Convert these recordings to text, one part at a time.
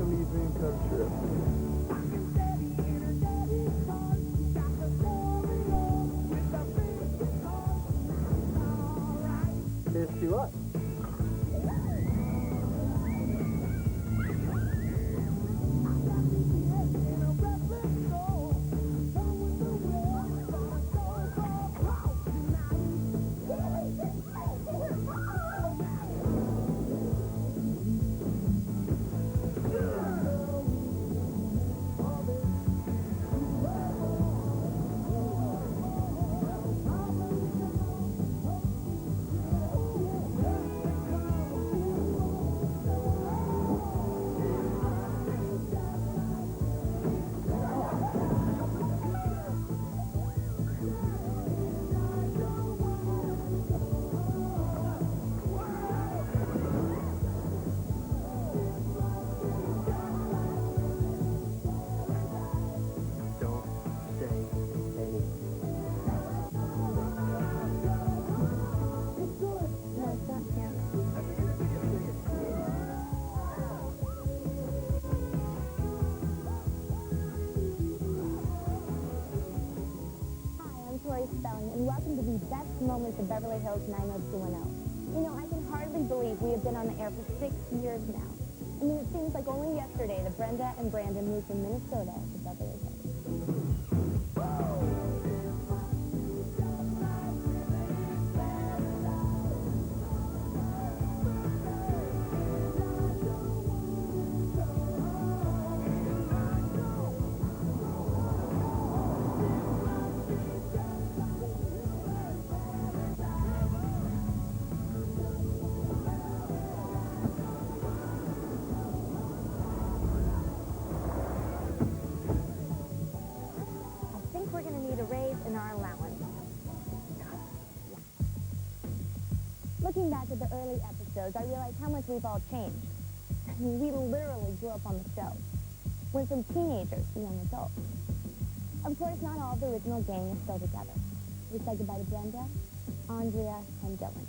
welcome to your dream come true. Here's to us. And welcome to the best moments of Beverly Hills 90210. You know, I can hardly believe we have been on the air for 6 years now. I mean, it seems like only yesterday that Brenda and Brandon moved from Minnesota to Beverly Hills. Looking back at the early episodes, I realized how much we've all changed. I mean, we literally grew up on the show. Went from teenagers to young adults. Of course, not all of the original gang is still together. We said goodbye to Brenda, Andrea, and Dylan.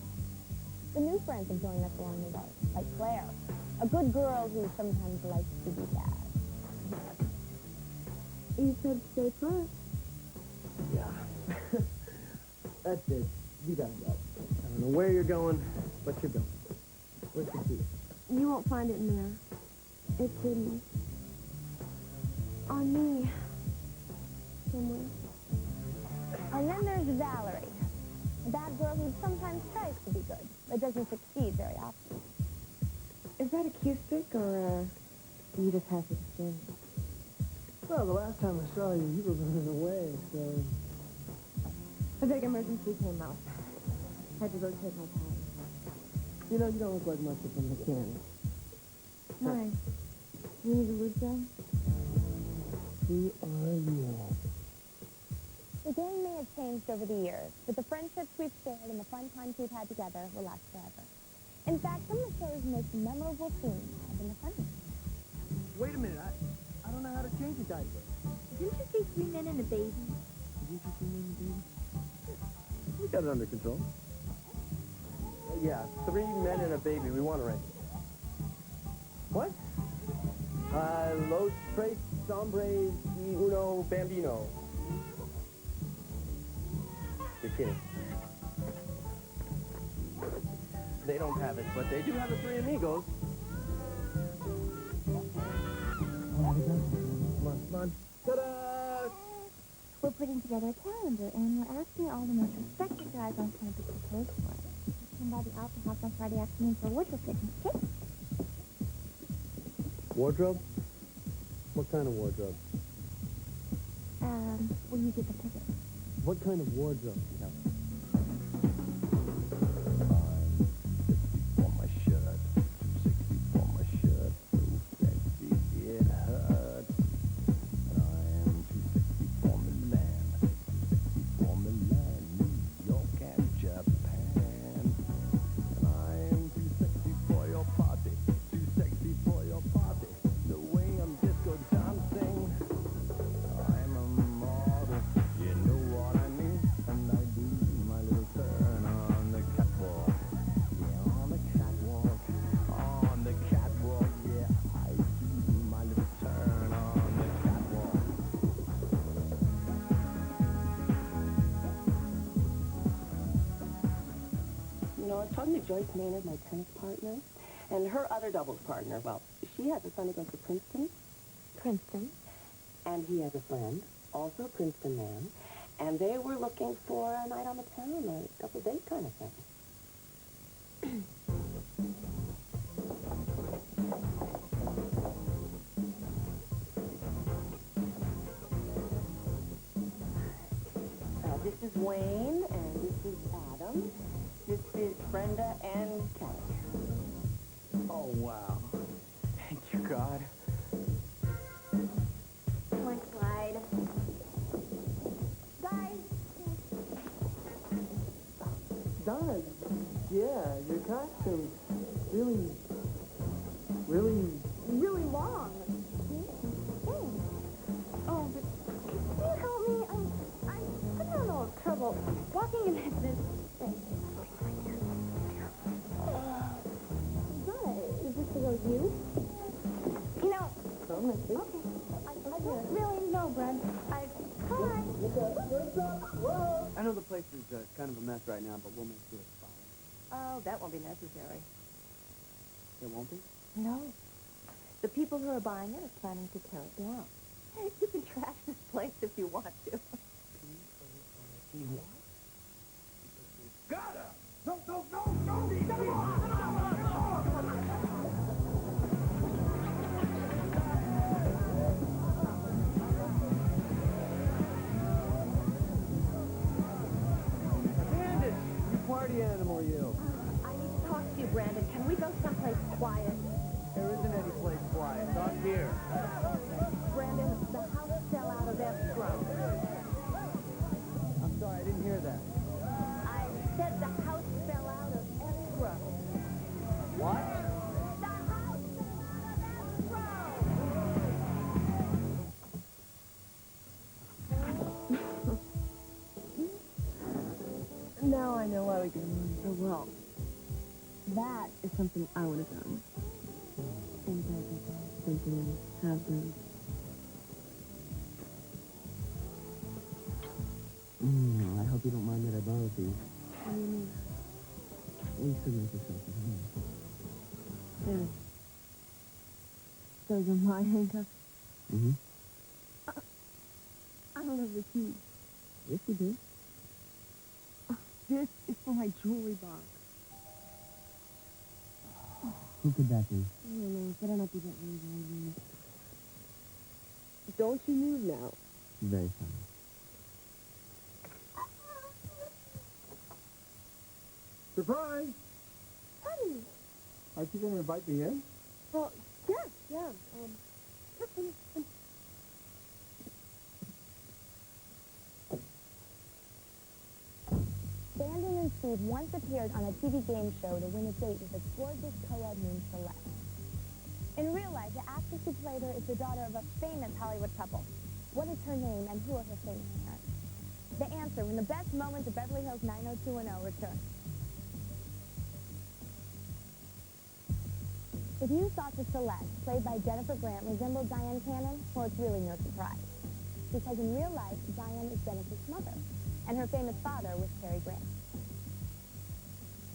The new friends have joined us along the way, like Claire, a good girl who sometimes likes to be bad. You said stay put. Yeah. That's it. You gotta go. I don't know where you're going, but you're going. Where's the key? You won't find it in there. It's hidden. On me. Somewhere. And then there's Valerie, a bad girl who sometimes tries to be good, but doesn't succeed very often. Is that acoustic, or do you just have to sing? Well, the last time I saw you, you were running away, so... A big emergency came up. Had to rotate my tires. You know, you don't look like much of a mechanic. Why? You need a wood job? Who are you? The gang may have changed over the years, but the friendships we've shared and the fun times we've had together will last forever. In fact, some of the show's most memorable scenes have been the funniest. Wait a minute, I don't know how to change a diaper. Didn't you see 3 men and a baby? Didn't you see me, baby? We got it under control. Yeah, 3 men and a baby. We want to rent. What? Los Tres Hombres y Uno Bambino. You're kidding. They don't have it, but they do have the 3 amigos. Come on, come on. Ta-da! We're putting together a calendar, and we're asking all the most respected guys on campus to pose for it. Come by the Alpha House on Friday afternoon for a wardrobe fitting, okay? Wardrobe? What kind of wardrobe? Will you get the ticket? What kind of wardrobe? No. I was talking to Joyce Maynard, my tennis partner, and her other doubles partner. Well, she has a son who goes to Princeton, Princeton. and he has a friend, also a Princeton man, and they were looking for a night on the town, a double date kind of thing. This is Wayne, and this is Adam. This is Brenda and Kelly. Oh, wow. Thank you, God. One slide. Guys, Donna, yeah, your costume's really long. Thanks. Oh, but can you help me? I'm having a little trouble walking in this thing. Donna, is this to go with you? You know, okay. I don't really know, Brent. Hi. I know the place is kind of a mess right now, but we'll make sure it's fine. Oh, that won't be necessary. It won't be? No. The people who are buying it are planning to tear it down. You can trash this place if you want to. What? Got her! No! Come on! Candace, you party animal, you. I need to talk to you, Brandon. Can we go someplace quiet? There isn't any place quiet. Not here. Brandon, the house fell out of escrow. I'm sorry, I didn't hear that. I said the house fell out of escrow. What? The house fell out of escrow! Now I know why we get along so well. That is something I would have done. And something have done. I hope you don't mind that I borrowed these. What do you mean? You should make yourself at home. There. Those are my handcuffs. Mm-hmm. I don't have the keys. Yes, you do. This is for my jewelry box. Who could that be? I don't know. Better not be that way. Don't you move now. Very funny. Surprise! Honey. Aren't you going to invite me in? Well, yeah. Brandon and Steve once appeared on a TV game show to win a date with a gorgeous co-ed named Celeste. In real life, the actress who played her is the daughter of a famous Hollywood couple. What is her name and who are her famous parents? The answer when the best moments of Beverly Hills 90210 return. If you thought that Celeste, played by Jennifer Grant, resembled Diane Cannon, well, it's really no surprise. Because in real life, Diane is Jennifer's mother, and her famous father was Cary Grant.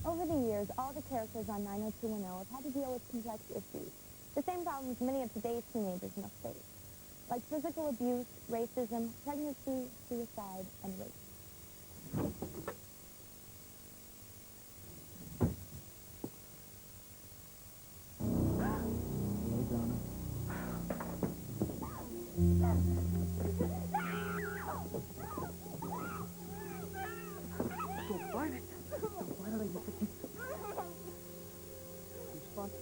Over the years, all the characters on 90210 have had to deal with complex issues, the same problems many of today's teenagers must face, like physical abuse, racism, pregnancy, suicide, and rape. Hello, Donna. Don't fight it. Don't fight it.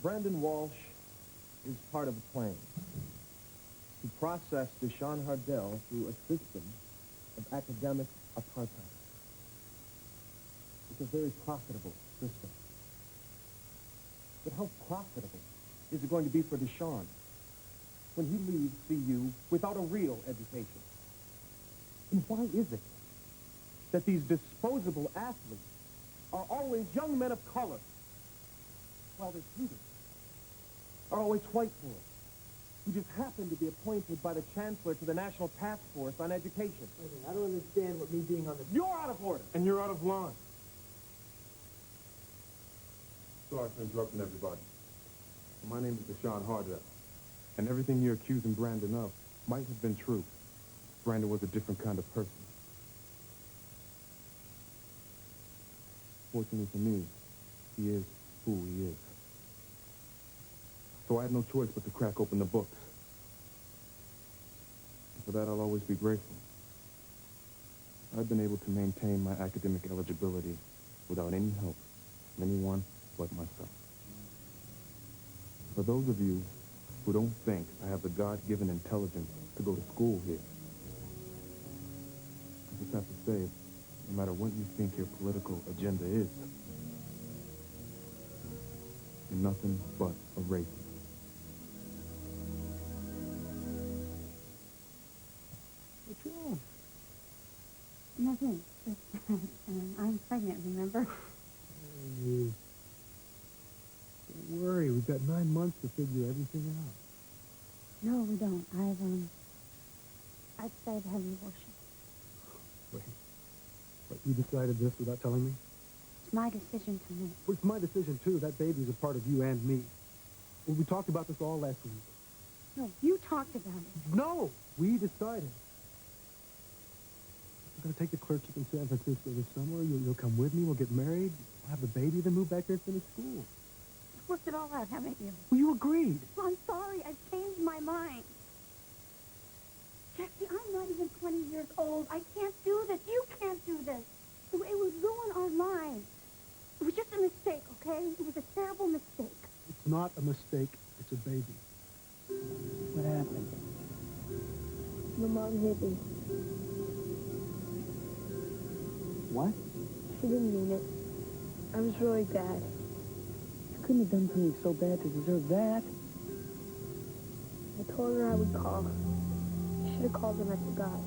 Brandon Walsh is part of a plan to process Deshaun Hardell through a system of academic apartheid. It's a very profitable system. But how profitable is it going to be for Deshaun when he leaves CU without a real education? And why is it that these disposable athletes are always young men of color, while their tutors are always white boys who just happen to be appointed by the chancellor to the National Task Force on Education? I don't understand what me being on the... You're out of order. And you're out of line. Sorry for interrupting everybody. My name is Deshaun Hardell, and everything you're accusing Brandon of might have been true. Brandon was a different kind of person. Fortunately for me, he is who he is. So I had no choice but to crack open the books. And for that, I'll always be grateful. I've been able to maintain my academic eligibility without any help from anyone but myself. For those of you who don't think I have the God-given intelligence to go to school here, I just have to say, no matter what you think your political agenda is, you're nothing but a racist. What's wrong? Nothing. Just, I'm pregnant, remember? Hey, don't worry. We've got 9 months to figure everything out. No, we don't. I decided to have an abortion. Wait. But you decided this without telling me? It's my decision to make. Well, it's my decision, too. That baby's a part of you and me. Well, we talked about this all last week. No, you talked about it. No! We decided. I'm going to take the clerkship in San Francisco this summer. You'll come with me. We'll get married. We'll have the baby, then move back here and finish school. We worked it all out, haven't you? Well, you agreed. Well, I'm sorry. I've changed my mind. Jackie, I'm not even 20 years old. I can't do this. You can't do this. It would ruin our lives. It was just a mistake, okay? It was a terrible mistake. It's not a mistake. It's a baby. What happened? My mom hit me. What? She didn't mean it. I was really bad. You couldn't have done something so bad to deserve that. I told her I would call. I should have called when I forgot.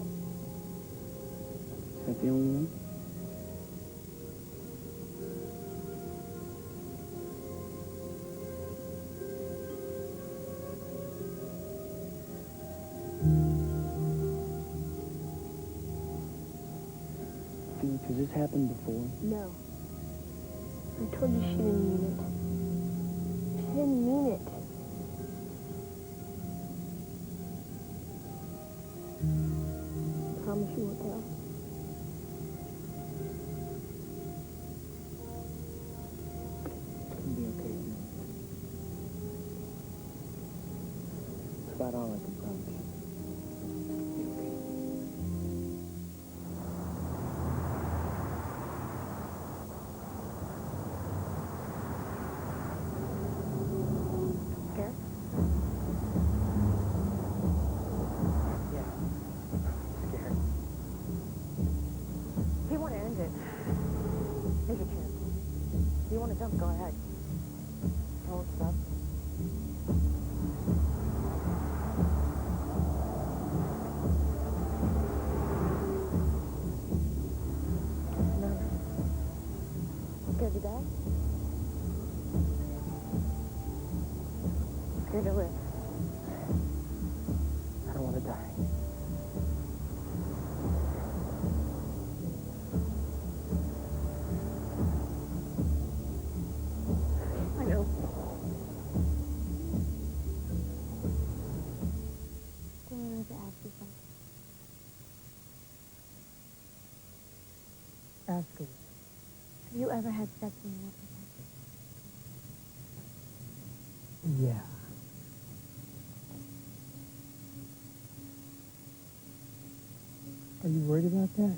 Is that the only one? Felix, has this happened before? No. I told you she didn't mean it. She didn't mean it. Promise you won't tell. It's gonna be okay, Felix. That's about all I can promise you. It'll be okay. Scared? Yeah. Scared. If you want to end it, here's your chance. If you want to jump, go ahead. I won't stop. No. Scared to die? Scared to live? I don't want to die. I know. I wanted to ask you something. Ask her. Have you ever had sex in your life? Yeah. Are you worried about that?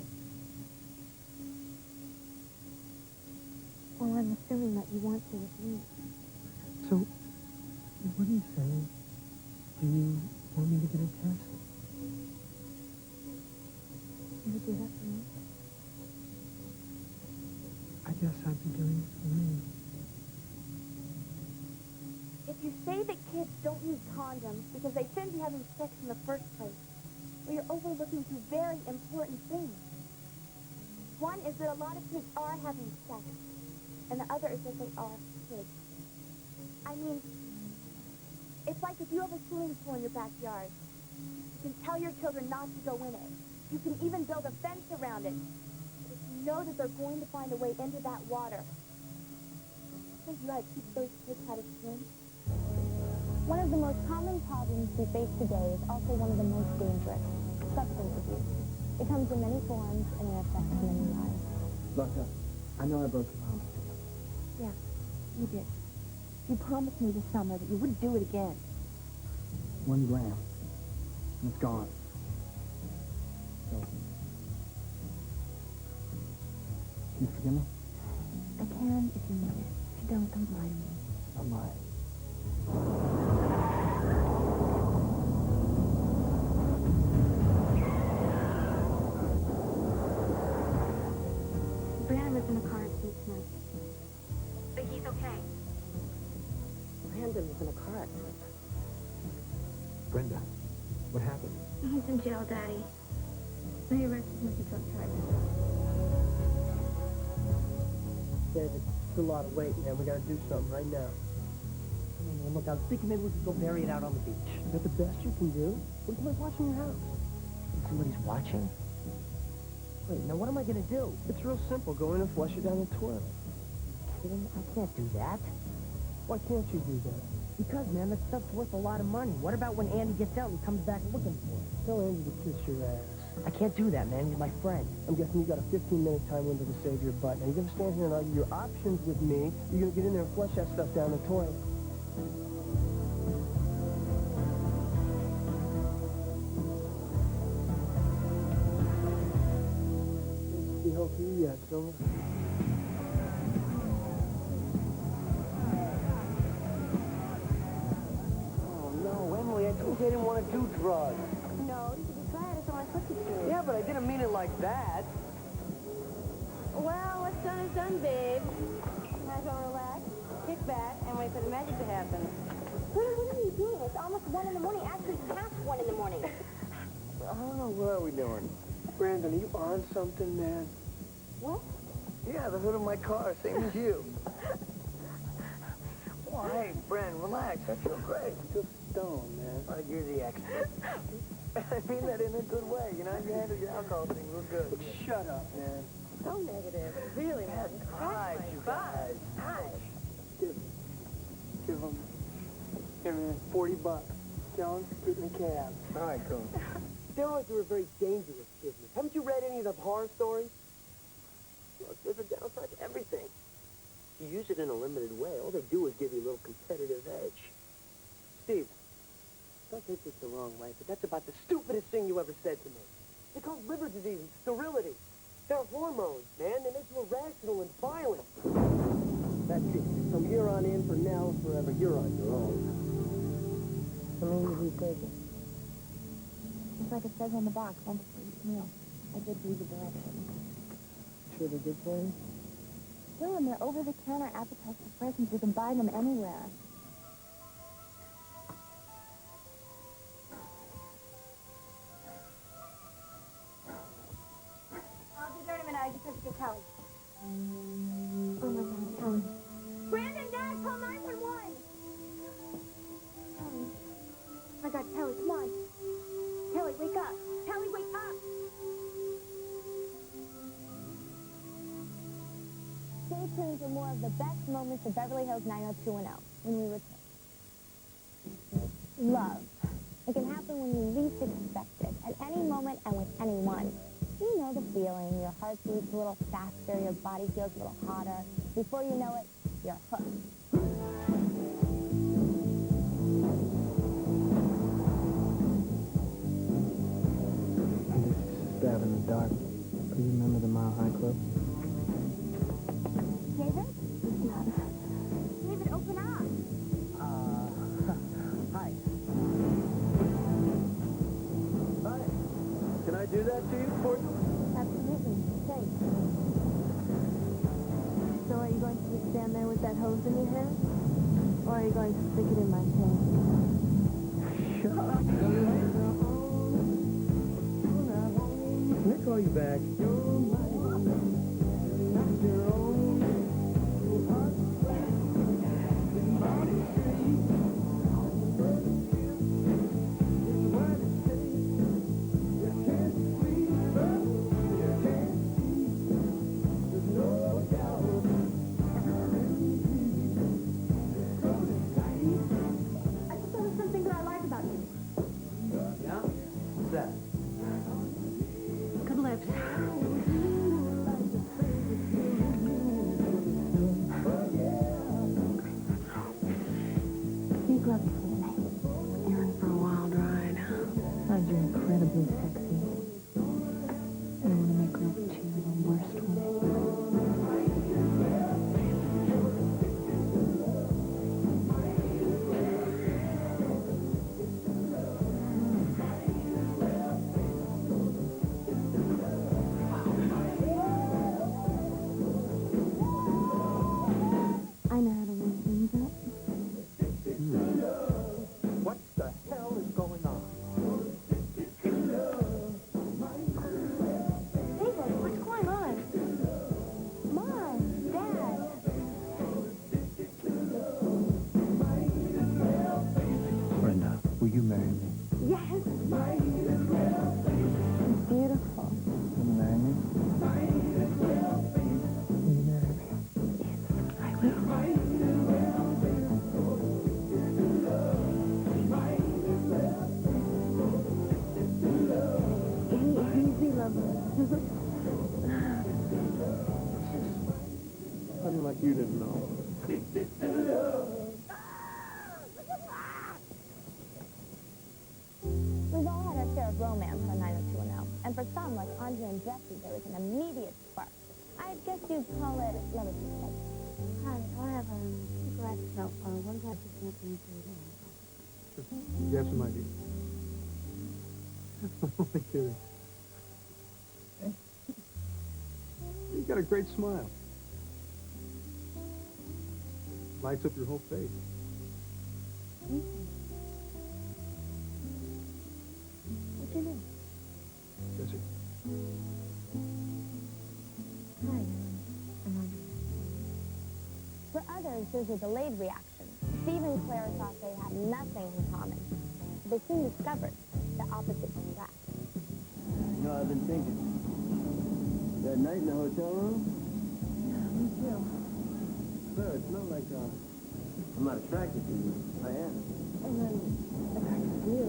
Well, I'm assuming that you want to with me. So, what do you say? Do you want me to get a test? You would do that for me? I guess I'd be doing it for me. you say that kids don't use condoms because they shouldn't be having sex in the first place, well, you're overlooking two very important things. One is that a lot of kids are having sex, and the other is that they are kids. I mean, it's like if you have a swimming pool in your backyard, you can tell your children not to go in it. You can even build a fence around it. But if you know that they're going to find a way into that water, I think you ought to teach those kids how to swim. One of the most common problems we face today is also one of the most dangerous, substance abuse. It comes in many forms and it affects many lives. Look, I know I broke a promise. Yeah, you did. You promised me this summer that you wouldn't do it again. 1 gram. And it's gone. So, can you forgive me? I can if you need it. If you don't lie to me. I'm lying. Brandon was in a car accident tonight. But he's okay. Brandon was in a car accident. Brenda, what happened? He's in jail, Daddy. They arrested him for drug charges. David, it's a lot of weight, man. We gotta do something right now. Man, look, I was thinking maybe we could go bury it out on the beach. Is that the best you can do? What if somebody's watching your house? Somebody's watching? Wait, now what am I gonna do? It's real simple. Go in and flush it down the toilet. Kidding? I can't do that. Why can't you do that? Because, man, that stuff's worth a lot of money. What about when Andy gets out and comes back looking for it? Tell Andy to kiss your ass. I can't do that, man. You're my friend. I'm guessing you got a 15-minute time window to save your butt. Now, you're going to stand here and argue your options with me. You're going to get in there and flush that stuff down the toilet. Let's see how you yet, Silver. I didn't want to do drugs. No, you should be glad it's on cookie street. Yeah, but I didn't mean it like that. Well, what's done is done, babe. Might as well relax, kick back, and wait for the magic to happen. What are you doing? It's almost 1 in the morning. Actually, past 1 in the morning. I don't know. What are we doing? Brandon, are you on something, man? What? Yeah, the hood of my car, same as you. Well, hey, Brandon, relax. I feel great. I feel stoned, man. You're the expert. I mean that in a good way. You know, you handled your alcohol thing real good. Shut up, man. So negative. Really, man. Hi, you guys. Hi. Give him. Here, man, $40. Tell him to get in the cab. All right, cool. Steroids are a very dangerous business. Haven't you read any of the horror stories? Look, there's a downside to everything. If you use it in a limited way, all they do is give you a little competitive edge. Steve, don't take this the wrong way, but that's about the stupidest thing you ever said to me. They're called liver disease and sterility. They're hormones, man. They make you irrational and violent. That's it. From here on in, for now, forever, you're on your own. How many did you take it? Just like it says on the box, almost for meal. I did read the directions. Sure they did for you? Sure, and they're over-the-counter appetizer presents. You can buy them anywhere. I'll be there in a minute. I just have to get Kelly. Oh, my God, Kelly. Brandon, Dad, call 911. Kelly. Oh, my God, Kelly, come on. Kelly, wake up. Kelly, wake up. Stay tuned for more of the best moments of Beverly Hills 90210 when we return. Love. It can happen when you least expect it, at any moment and with anyone. You know the feeling. Your heart beats a little faster, your body feels a little hotter. Before you know it, you're hooked. This is stab in the dark. Do you remember the Mile High Club? David? David, open up. Hi. Hi. Can I do that to you, for you? Absolutely. Thanks. So are you going to just stand there with that hose in your hand? Or are you going to stick it in my tank? Shut up. Can I call you back? I just thought of something that I like about you. Yeah? What's that? Good lips. Big love tonight. You're in for a wild ride. Find you incredibly sexy. And I want to make love to you the worst way. I know how to warm things up. What the hell is going on? David, what's going on? Mom, Dad. Brenda, will you marry me? Yes. It's beautiful. Will you marry me? Will you marry me? I will. Easy, lover. How do you like you didn't know? We've all had our share of romance on 90210, and for some, like Andre and Jesse, there was an immediate spark. I guess you'd call it love at first sight. Hi, I'll have two glasses of one glass of champagne for you. You have some idea. I'm only kidding. You got a great smile. Lights up your whole face. What's your name? Jesse. Hi, I'm Andre. For others, there's a delayed reaction. Steve and Claire thought they had nothing in common. They soon discovered the opposites attract. You know, I've been thinking. That night in the hotel room? Me too. Claire, it's not like I'm not attracted to you. I am. And then attracted to you.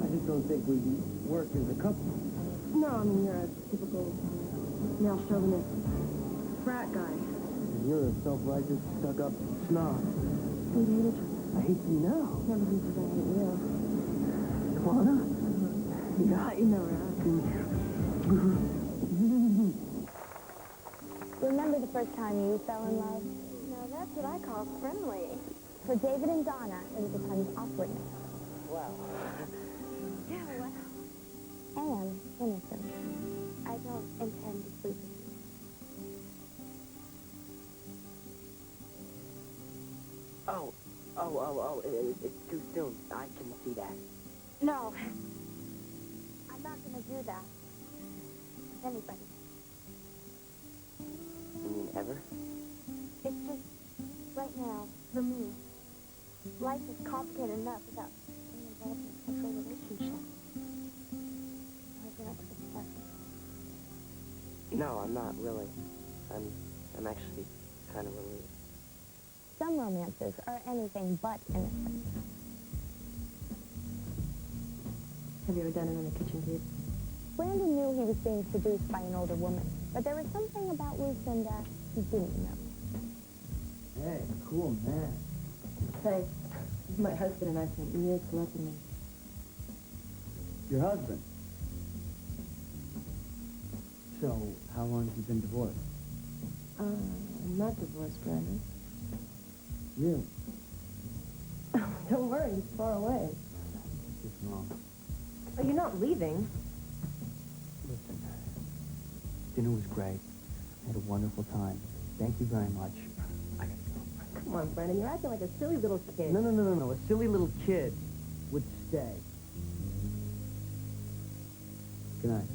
I just don't think we work as a couple. No, I mean, you're a typical male chauvinist frat guy. You're a self-righteous, stuck-up snob. We hate each other. I hate you now. Never think we're gonna hate you. Juana? Yeah, you never asked. Remember the first time you fell in love? Now that's what I call friendly. For David and Donna, it was a time of awkwardness Wow. Yeah, well, and innocence. I don't intend to sleep with you. It's too soon. I can see that. No. I'm not going to do that. With anybody. You mean ever? It's just, right now, for me, life is complicated enough without being involved in a sexual relationship. I think that's the part. No, I'm not really. I'm actually kind of relieved. Some romances are anything but innocent. Have you ever done it on the kitchen table? Brandon knew he was being seduced by an older woman, but there was something about Lucinda he didn't know. Hey, cool man. Hey, my husband and I spent years collecting them. Your husband? So, how long have you been divorced? I'm not divorced, Brandon. Really? Don't worry, it's far away. Just wrong. Oh, you're not leaving. Listen, dinner was great. I had a wonderful time. Thank you very much. I gotta go. Come on, Brandon, you're acting like a silly little kid. No. A silly little kid would stay. Good night.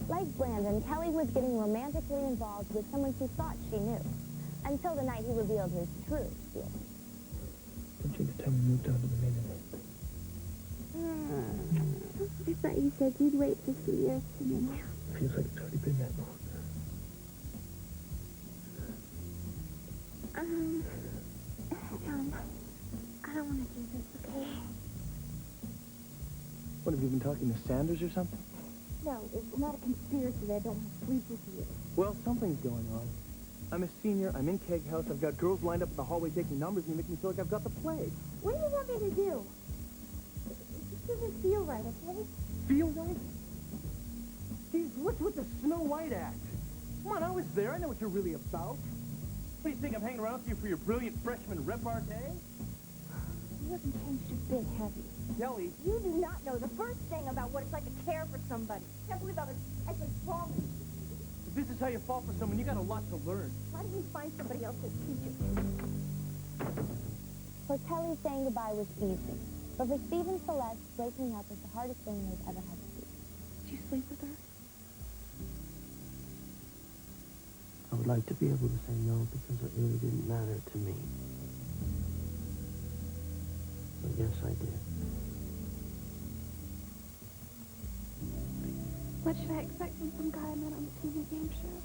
Like Brandon, Kelly was getting romantically involved with someone she thought she knew, until the night he revealed his true feelings. Don't you tell me you moved down to the mainland? I thought you said you'd wait 50 years for me. Feels like it's already been that long. John, I don't want to do this, okay? What, have you been talking to Sanders or something? No, it's not a conspiracy that I don't want to sleep with you. Well, something's going on. I'm a senior, I'm in Keg House, I've got girls lined up in the hallway taking numbers, and you make me feel like I've got the plague. What do you want me to do? It doesn't feel right, okay? Feel right? Geez, what's with the Snow White act? Come on, I was there, I know what you're really about. What, do you think I'm hanging around with you for your brilliant freshman repartee? You haven't changed a bit, have you? Kelly, You do not know the first thing about what it's like to care for somebody. Can't believe I was actually wrong. if this is how you fall for someone, you got a lot to learn. Why don't we find somebody else to teach us? For Kelly, saying goodbye was easy, but for Steve and Celeste, breaking up was the hardest thing they've ever had to do. Did you sleep with her? I would like to be able to say no because it really didn't matter to me. But yes, I did. What should I expect from some guy I met on the TV game show?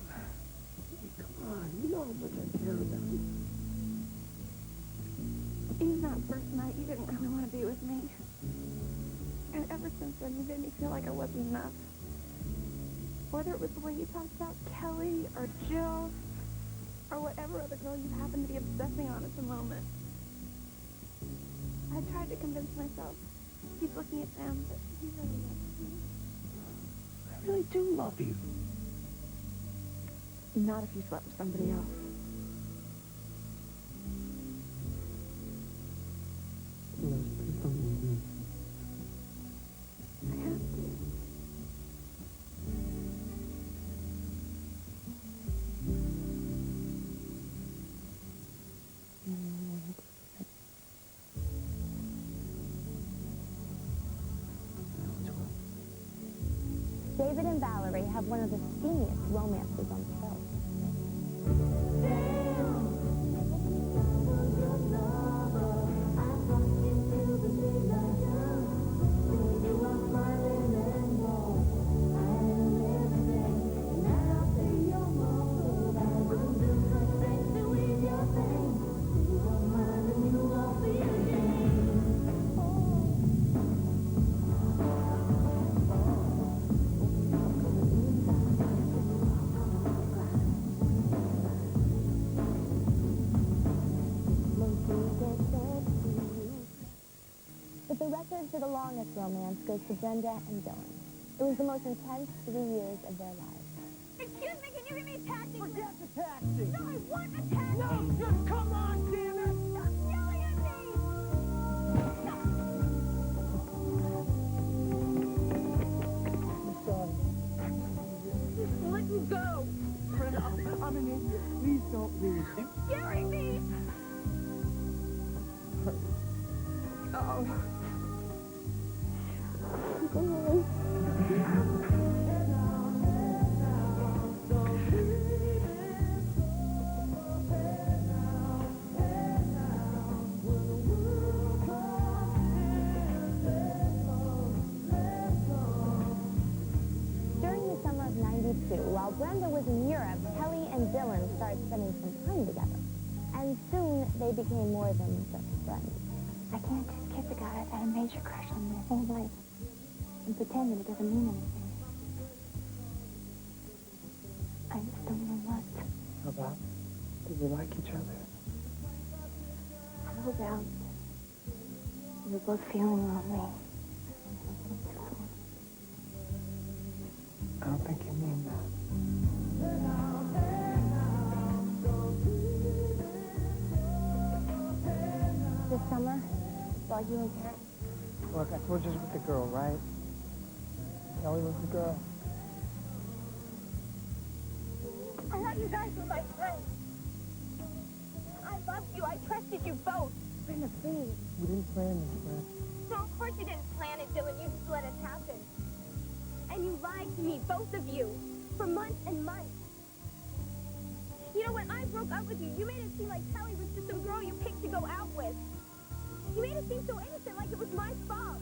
Hey, come on, you know how much I care about you. Even that first night, you didn't really want to be with me. And ever since then, you made me feel like I wasn't enough. Whether it was the way you talked about Kelly or Jill or whatever other girl you happen to be obsessing on at the moment. I tried to convince myself to keep looking at them, but he really loves me. I really do love you. Not if you slept with somebody else. Let's please don't leave me. I have to. David and Valerie have one of the steamiest romances on the show. But the record for the longest romance goes to Brenda and Dylan. It was the most intense 3 years of their lives. Excuse me, can you give me a taxi? Forget the taxi! No, I want a taxi! No, just come on, damn it! Stop yelling at me! I'm sorry. Just let me go! Brenda, I'm an idiot. Please don't leave. You're scaring me! Oh. During the summer of '92, while Brenda was in Europe, Kelly and Dylan started spending some time together. And soon, they became more than just friends. I can't just kiss a guy I've had a major crush on my whole life and pretend that it doesn't mean anything. I just don't know what. How about? Do we like each other? How about we're both feeling lonely? I don't think you mean that. This summer, while you and Karen... Look, I told you with the girl, right? Kelly was the girl. I thought you guys were my friends. I loved you. I trusted you both. Brenda, please. We didn't plan this, Brad. No, of course you didn't plan it, Dylan. You just let it happen. And you lied to me, both of you, for months and months. You know, when I broke up with you, you made it seem like Kelly was just some girl you picked to go out with. You made it seem so innocent, like it was my fault.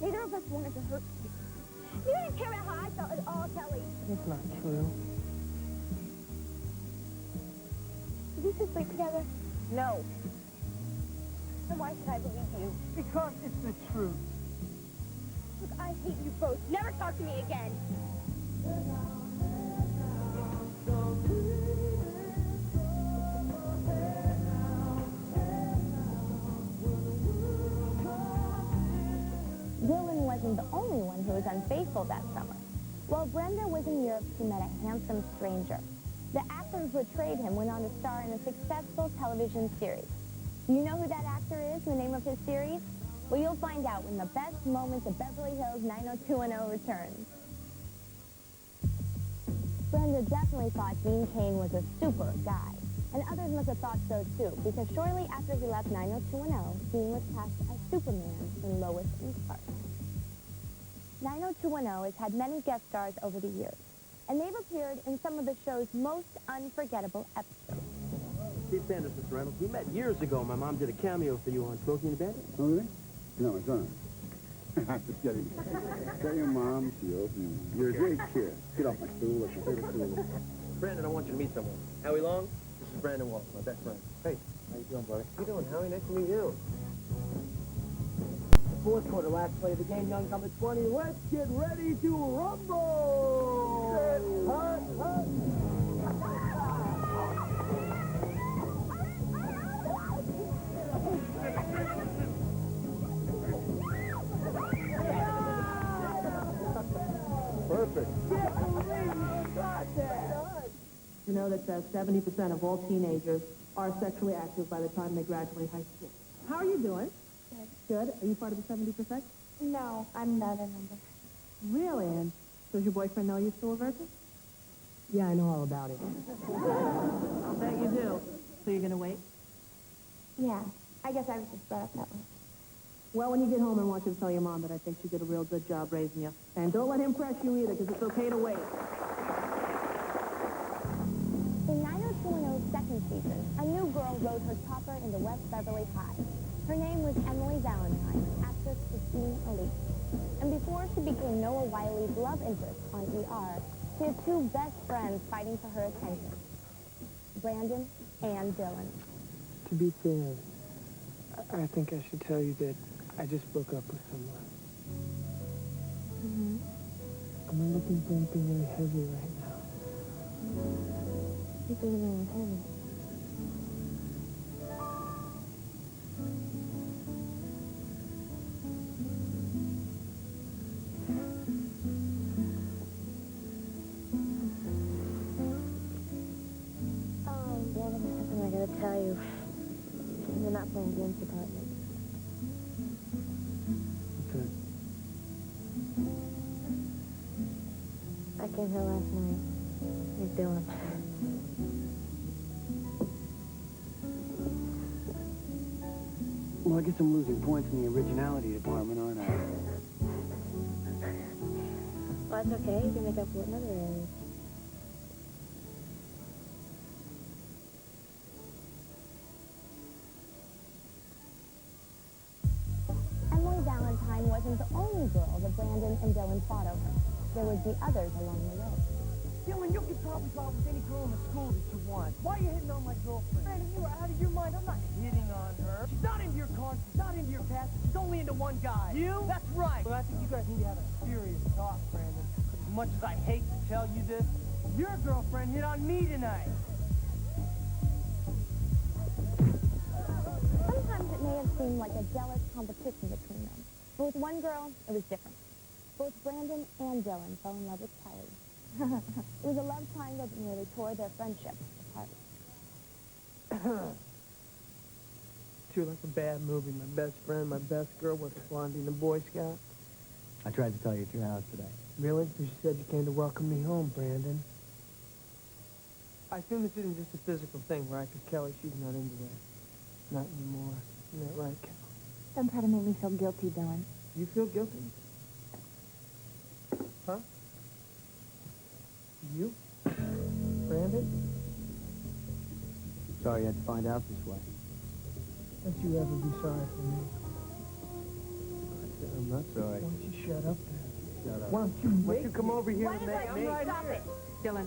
Neither of us wanted to hurt you. You didn't care about how I felt at all, Kelly. It's not true. Did you two sleep together? No. Then why should I believe you? Because it's the truth. Look, I hate you both. Never talk to me again. Dylan wasn't the only one who was unfaithful that summer. While Brenda was in Europe, she met a handsome stranger. The actor who portrayed him went on to star in a successful television series. Do you know who that actor is and the name of his series? Well, you'll find out when the best moments of Beverly Hills 90210 returns. Brenda definitely thought Dean Cain was a super guy. And others must have thought so too, because shortly after he left 90210, Dean was cast as Superman in Lois and Clark. 90210 has had many guest stars over the years, and they've appeared in some of the show's most unforgettable episodes. Steve Sanders, Mr. Reynolds. We met years ago. My mom did a cameo for you on Smoking the Bandit. Oh, really? No, it's not. I'm just kidding. Tell your mom she owes me. You're a great kid. Get off my stool. That's your favorite stool. Brandon, I want you to meet someone. Howie Long, this is Brandon Walsh, my best friend. Hey, how you doing, buddy? How you doing, Howie? Nice to meet you. The fourth quarter, last play of the game, young number 20. Let's get ready to rumble! Hut, hut. Perfect. You know that 70% of all teenagers are sexually active by the time they graduate high school. How are you doing? Good. Are you part of the 70%? No, I'm not a number. Really? And does your boyfriend know you're still a virgin? Yeah, I know all about it. I'll bet you do. So you're going to wait? Yeah, I guess I was just brought up that way. Well, when you get home, I want you to tell your mom that I think she did a real good job raising you. And don't let him press you either, because it's okay to wait. In 90210's second season, a new girl rode her topper into West Beverly High. Her name was Emily Valentine, actress Christine Elise. And before she became Noah Wiley's love interest on ER, she had two best friends fighting for her attention, Brandon and Dylan. To be fair, I think I should tell you that I just broke up with someone. I'm not looking for anything really heavy right now. You think really heavy. Brandon, there's something I gotta tell you. You're not playing James' department. What's that? I came here last night. He's doing. Well, I guess I'm losing points in the originality department, aren't I? Well, that's okay. You can make up for it in other areas. Emily Valentine wasn't the only girl that Brandon and Dylan fought over. There would be others along the way. Dylan, you can probably go out with any girl in the school that you want. Why are you hitting on my girlfriend? Brandon, you are out of your mind. I'm not hitting on her. She's not into your car. She's not into your cast. She's only into one guy. You? That's right. Well, I think you guys need to have a serious talk, Brandon. Because as much as I hate to tell you this, your girlfriend hit on me tonight. Sometimes it may have seemed like a jealous competition between them. But with one girl, it was different. Both Brandon and Dylan fell in love with Kelly. It was a love triangle that nearly tore their friendship apart. You're like a bad movie. My best friend, my best girl was a blondie in the Boy Scout. I tried to tell you at your house today. Really? Because you said you came to welcome me home, Brandon. I assume this isn't just a physical thing, right? Because Kelly, she's not into that. Not anymore. Isn't that right, Kelly? Don't try to make me feel guilty, Dylan. You feel guilty? Huh? You? Brandon? Sorry you had to find out this way. Don't you ever be sorry for me. I'm not sorry. Why don't you shut up then? Shut up. Why don't you Why don't you come over here Why and don't make you me? stop it? Dylan,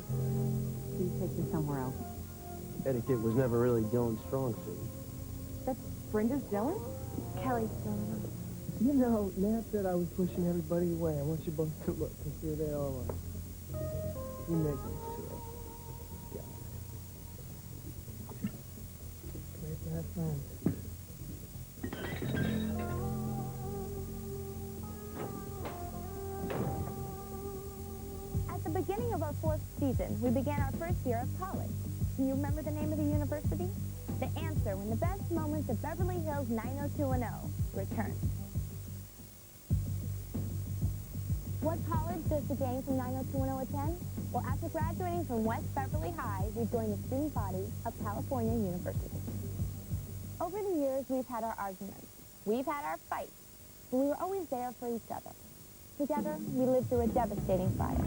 please take me somewhere else. Etiquette was never really Dylan's strong suit. That's Brenda's Dylan? Kelly's Dylan. You know, Nat said I was pushing everybody away. I want you both to look, because here they all are. You make me sick. Yeah. Great to have friends. At the beginning of our 4th season, we began our first year of college. Can you remember the name of the university? The answer when the best moments of Beverly Hills 90210 returns. What college does the gang from 90210 attend? Well, after graduating from West Beverly High, we joined the student body of California University. Over the years, we've had our arguments. We've had our fights. But we were always there for each other. Together, we lived through a devastating fire.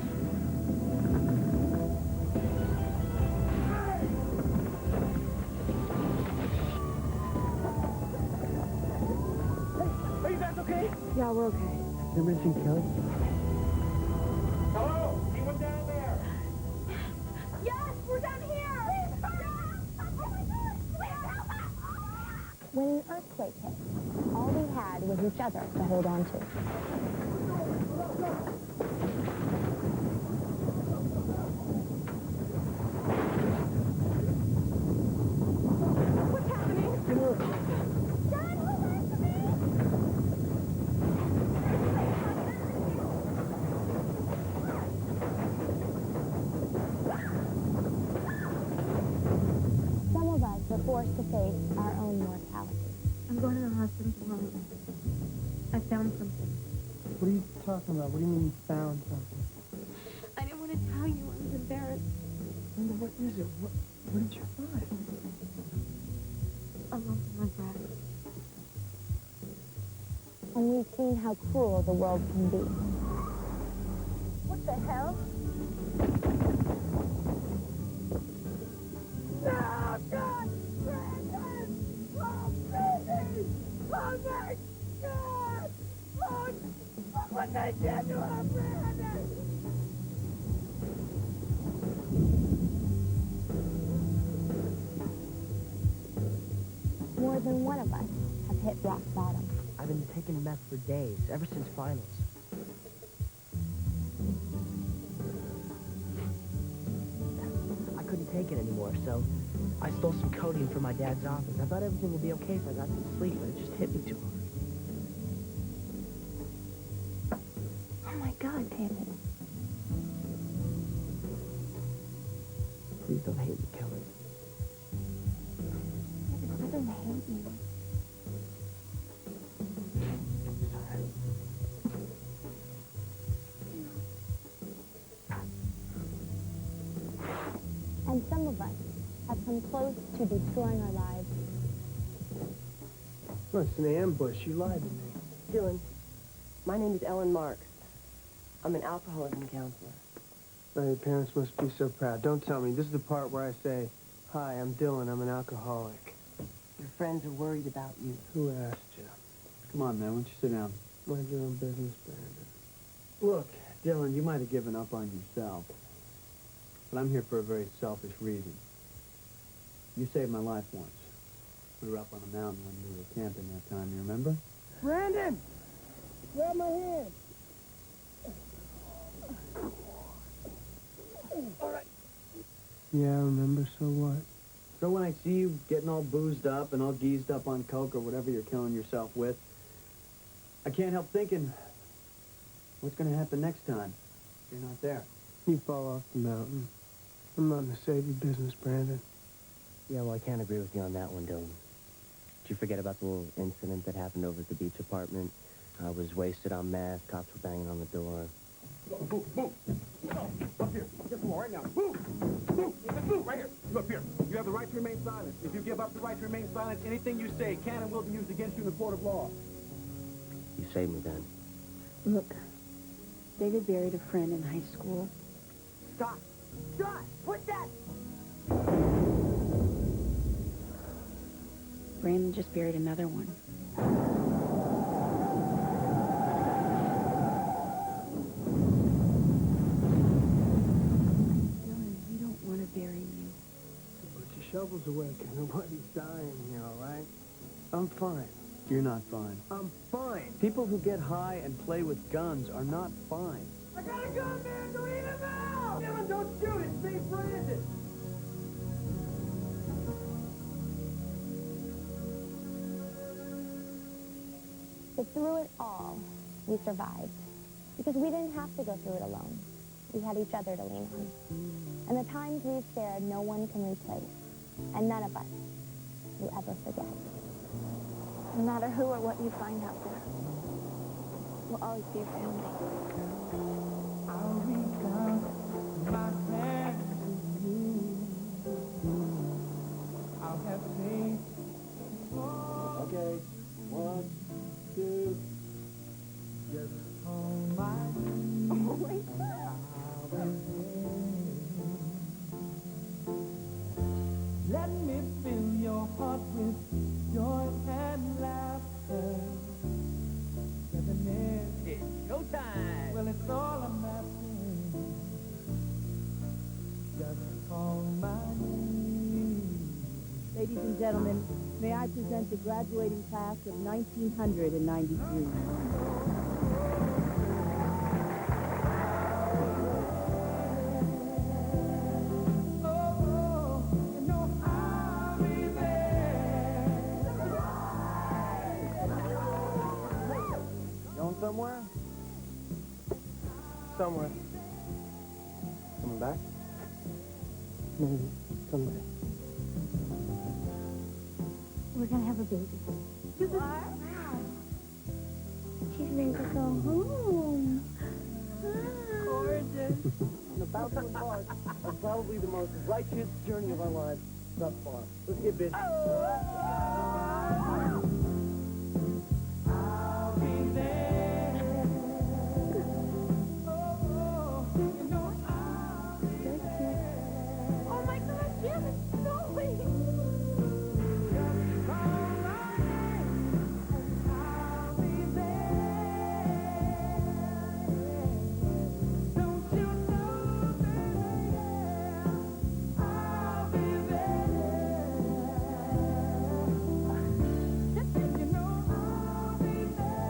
Are you guys okay? Yeah, we're okay. You're missing Kelly? Hello? Anyone down there? Yes, we're down here! When an earthquake hit, all we had was each other to hold on to. What's happening? Dad, hold on to me! Some of us were forced to face our own mortality. I'm going to the hospital tomorrow. I found something. What are you talking about? What do you mean you found something? I didn't want to tell you. I was embarrassed. Linda, what is it? What did you find? A lump in my breast. And we've seen how cruel the world can be. What the hell? No, God! Brandon! Oh, baby! Oh, my God! Look! Look what they did to him, Brandon! More than one of us have hit rock bottom. I've been taking meth for days, ever since finals. I couldn't take it anymore, so I stole some codeine from my dad's office. I thought everything would be okay if I got some sleep, but it just hit me too hard. Oh my God, Tammy. Please don't hate me, Kelly. I don't hate you. And some of us have come close to destroying our lives. Well, it's an ambush. You lied to me. Dylan, my name is Ellen Marks. I'm an alcoholism counselor. Oh, your parents must be so proud. Don't tell me. This is the part where I say, hi, I'm Dylan. I'm an alcoholic. Your friends are worried about you. Who asked you? Come on, man. Why don't you sit down? Mind your own business, Brandon. Look, Dylan, you might have given up on yourself. But I'm here for a very selfish reason. You saved my life once. We were up on a mountain when we were camping that time, you remember? Brandon! Grab my hand! All right. Yeah, I remember. So what? So when I see you getting all boozed up and all geezed up on coke or whatever you're killing yourself with, I can't help thinking, what's going to happen next time? You're not there. You fall off the mountain. I'm not in the saving business, Brandon. Yeah, well, I can't agree with you on that one, Dylan. Did you forget about the little incident that happened over at the beach apartment? I was wasted on meth. Cops were banging on the door. Move, move. No, up here. Just move right now. Move. Move. Just move right here. Look here. You have the right to remain silent. If you give up the right to remain silent, anything you say can and will be used against you in the court of law. You saved me then. Look, David buried a friend in high school. Stop! Stop! Put that! Brandon just buried another one. Dylan, we don't want to bury you. Put your shovels away, 'cause nobody's dying here, all right? I'm fine. You're not fine. I'm fine. People who get high and play with guns are not fine. I got a gun, man! Don't eat him out! Dylan, don't shoot it! Save Brandon! But through it all, we survived. Because we didn't have to go through it alone. We had each other to lean on. And the times we've shared, no one can replace. And none of us will ever forget. No matter who or what you find out there, we'll always be your family. I'll reach out my hand to you. I'll have faith. Okay. 1, 2. Just on my knees. Oh my God. I'll be there. Let me fill your heart with joy and laughter. It's showtime. Well, it's all I'm asking. Just call my name. Ladies and gentlemen, may I present the graduating class of 1993. Going somewhere? Somewhere. Coming back? Maybe. Someday. We're gonna have a baby. What? Wow. She's ready to go home. Gorgeous. About to embark on probably the most righteous journey of our lives thus far. Let's get busy. I'll be there. Oh, you know I'll be there. Oh my God, Jim, it's snowing. Just call my name and I'll be there. Don't you know, baby, I'll be there. Just You know I'll be there.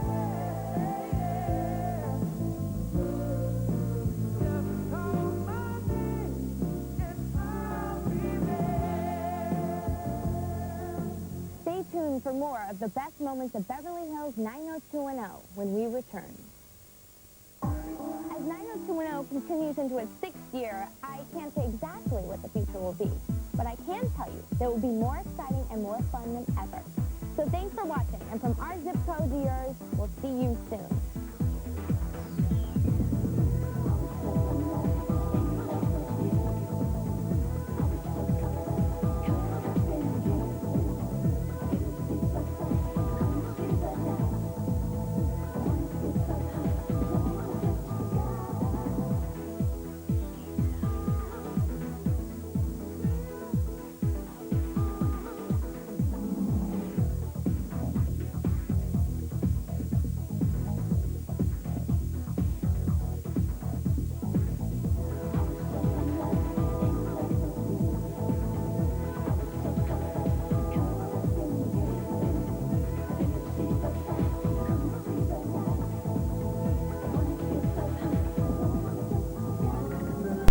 Just call my name and I'll be there. Stay tuned for more of the best moments of Beverly Hills 90210 when we return. As 90210 continues into its 6th year, I can't say exactly what the future will be, but I can tell you that it will be more exciting and more fun than ever. So thanks for watching, and from our zip code to yours, we'll see